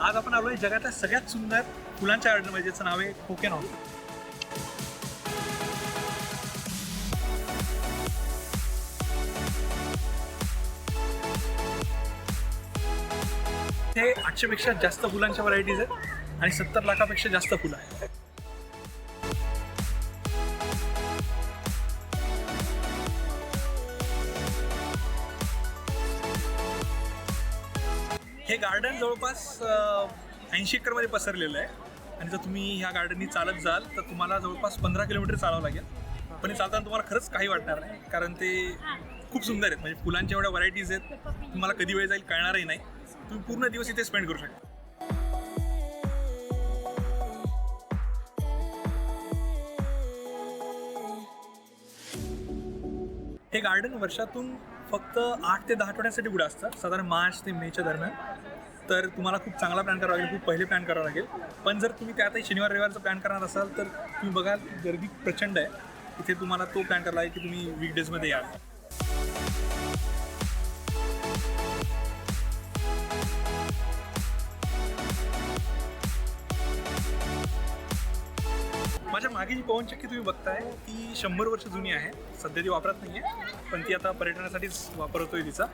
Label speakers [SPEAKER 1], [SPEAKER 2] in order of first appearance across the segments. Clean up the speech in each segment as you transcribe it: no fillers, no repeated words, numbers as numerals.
[SPEAKER 1] आज आपण आलोय जगातल्या सगळ्यात सुंदर फुलांच्या गार्डनमध्ये, ज्याचं नाव आहे कोकेन हॉल. हे 800 पेक्षा जास्त फुलांच्या व्हरायटीज आहेत आणि 70 लाखापेक्षा जास्त फुलं आहेत. हे गार्डन जवळपास 80 एकरमध्ये पसरलेलं आहे आणि जर तुम्ही ह्या गार्डननी चालत जाल तर तुम्हाला जवळपास 15 किलोमीटर चालावं लागेल. पण हे चालताना तुम्हाला खरंच काही वाटणार नाही, कारण ते खूप सुंदर आहेत. म्हणजे फुलांच्या एवढ्या व्हरायटीज आहेत, तुम्हाला कधी वेळ जाईल कळणारही नाही. तुम्ही पूर्ण दिवस इथे स्पेंड करू शकता. हे गार्डन वर्षातून फक्त 8 ते 10 आठवड्यांसाठी उघडं असतं, साधारण मार्च ते मेच्या दरम्यान. तर तुम्हाला खूप चांगला प्लॅन करावा लागेल, खूप पहिले प्लॅन करावं लागेल. पण जर तुम्ही त्यातही शनिवार रविवारचा प्लॅन करणार असाल तर तुम्ही बघाल गर्दी प्रचंड आहे. इथे तुम्हाला तो प्लॅन करावा लागेल की तुम्ही वीकडेजमध्ये याल. माझ्या मागे जी पवनचक्की तुम्ही बघताय ती 100 वर्ष जुनी आहे. सध्या ती वापरत नाही आहे, पण ती आता पर्यटनासाठीच वापरतोय तिचा.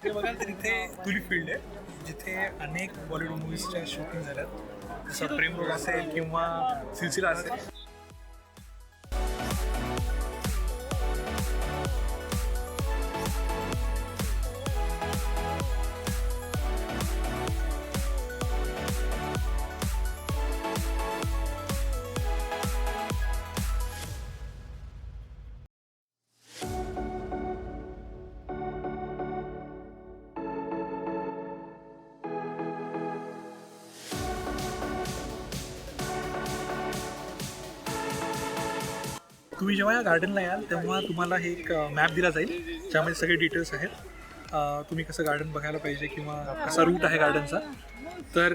[SPEAKER 1] ते बघाल तर इथे तुलिप फील्ड आहे, जिथे अनेक बॉलिवूड मूवीजच्या शूटिंग झाल्यात, जसं प्रेम रोग असेल किंवा सिलसिला असेल. तुम्ही जेव्हा या गार्डनला याल तेव्हा तुम्हाला हे एक मॅप दिला जाईल, ज्यामध्ये सगळे डिटेल्स आहेत. तुम्ही कसं गार्डन बघायला पाहिजे किंवा कसा रूट आहे गार्डनचा. तर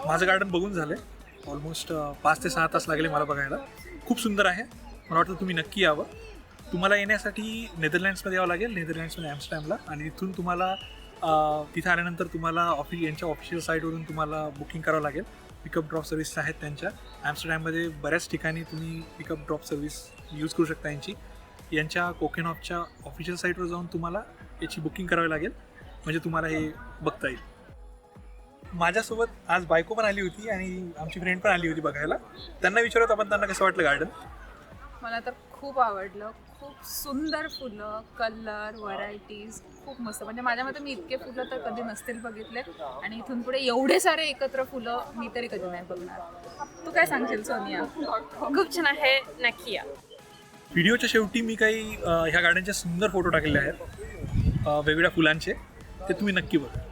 [SPEAKER 1] माझं गार्डन बघून झालं आहे. ऑलमोस्ट 5 ते 6 तास लागले मला बघायला. खूप सुंदर आहे. मला वाटतं तुम्ही नक्की यावं. तुम्हाला येण्यासाठी नेदरलँड्समध्ये यावं लागेल, नेदरलँड्समध्ये ॲम्स्टरडॅमला. आणि तिथून तुम्हाला तिथे आल्यानंतर तुम्हाला यांच्या ऑफिशियल साईटवरून तुम्हाला बुकिंग करावं लागेल. पिकअप ड्रॉप सर्व्हिस आहेत त्यांच्या. ॲम्स्टरडॅममध्ये बऱ्याच ठिकाणी तुम्ही पिकअप ड्रॉप सर्व्हिस यूज करू शकता यांच्या कोकेन हॉफच्या ऑफिशियल साईटवर जाऊन तुम्हाला याची बुकिंग करावी लागेल, म्हणजे तुम्हाला हे बघता येईल. माझ्यासोबत आज बायको पण आली होती आणि आमची फ्रेंड पण आली होती बघायला. त्यांना विचारत आपण त्यांना कसं वाटलं गार्डन.
[SPEAKER 2] मला तर खूप आवडलं. खूप सुंदर फुलं, कलर, व्हरायटीज खूप मस्त. म्हणजे माझ्या मते मी इतके फुलं तर कधी नसतील बघितले, आणि इथून पुढे एवढे सारे एकत्र फुलं मी तरी कधी नाही बघणार. तू काय सांगशील सोनिया?
[SPEAKER 3] खूप छान आहे, नक्की या.
[SPEAKER 1] व्हिडिओच्या शेवटी मी काही ह्या गार्डनचे सुंदर फोटो टाकलेले आहेत वेगवेगळ्या फुलांचे, ते तुम्ही नक्की बघा.